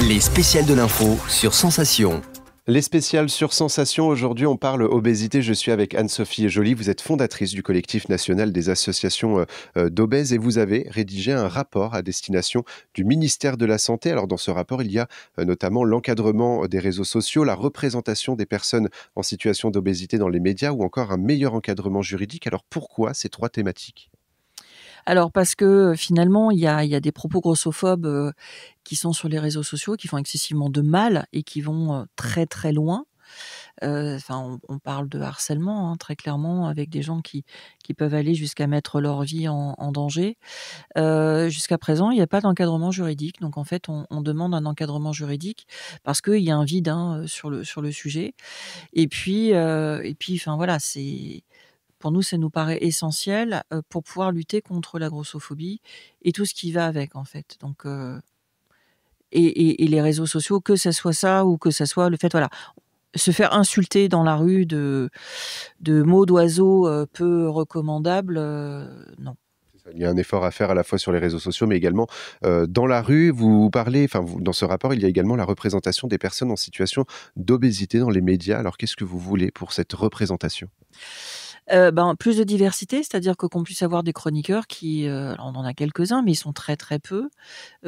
Les spéciales de l'info sur Sensation. Les spéciales sur Sensation, aujourd'hui on parle obésité, je suis avec Anne-Sophie Joly, vous êtes fondatrice du collectif national des associations d'obèses et vous avez rédigé un rapport à destination du ministère de la Santé. Alors dans ce rapport il y a notamment l'encadrement des réseaux sociaux, la représentation des personnes en situation d'obésité dans les médias ou encore un meilleur encadrement juridique. Alors pourquoi ces trois thématiques ? Alors parce que finalement, il y a des propos grossophobes qui sont sur les réseaux sociaux, qui font excessivement de mal et qui vont très très loin. On parle de harcèlement, hein, très clairement, avec des gens qui peuvent aller jusqu'à mettre leur vie en danger. Jusqu'à présent, il n'y a pas d'encadrement juridique. Donc en fait, on demande un encadrement juridique parce qu'il y a un vide, hein, sur le sujet. Et puis, enfin voilà, pour nous, ça nous paraît essentiel pour pouvoir lutter contre la grossophobie et tout ce qui va avec, en fait. Donc, et les réseaux sociaux, que ça soit ça ou que ça soit le fait, voilà, se faire insulter dans la rue de mots d'oiseaux peu recommandables, non. Il y a un effort à faire à la fois sur les réseaux sociaux, mais également dans la rue. Vous parlez, dans ce rapport, il y a également la représentation des personnes en situation d'obésité dans les médias. Alors, qu'est-ce que vous voulez pour cette représentation ? Plus de diversité, c'est-à-dire qu'on puisse avoir des chroniqueurs qui, alors on en a quelques-uns, mais ils sont très, très peu,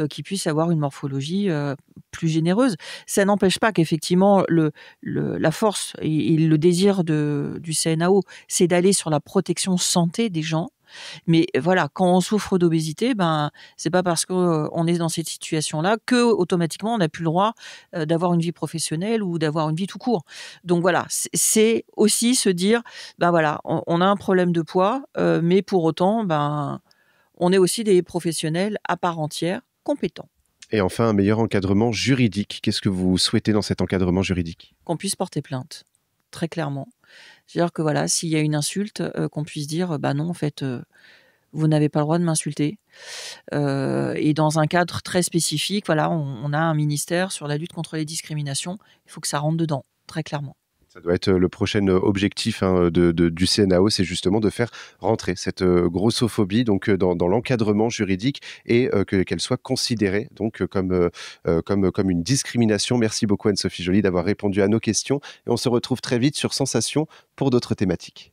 qui puissent avoir une morphologie plus généreuse. Ça n'empêche pas qu'effectivement la force et le désir du CNAO, c'est d'aller sur la protection santé des gens. Mais voilà, quand on souffre d'obésité, c'est pas parce qu'on est dans cette situation-là que automatiquement on n'a plus le droit d'avoir une vie professionnelle ou d'avoir une vie tout court. Donc voilà, c'est aussi se dire, voilà, on a un problème de poids, mais pour autant, on est aussi des professionnels à part entière, compétents. Et enfin, un meilleur encadrement juridique. Qu'est-ce que vous souhaitez dans cet encadrement juridique ? Qu'on puisse porter plainte, très clairement. C'est-à-dire que voilà, s'il y a une insulte, qu'on puisse dire, non, en fait, vous n'avez pas le droit de m'insulter. Et dans un cadre très spécifique, voilà, on a un ministère sur la lutte contre les discriminations. Il faut que ça rentre dedans, très clairement. Ça doit être le prochain objectif du CNAO, c'est justement de faire rentrer cette grossophobie donc, dans l'encadrement juridique et qu'elle soit considérée donc, comme une discrimination. Merci beaucoup Anne-Sophie Joly d'avoir répondu à nos questions et on se retrouve très vite sur Sensation pour d'autres thématiques.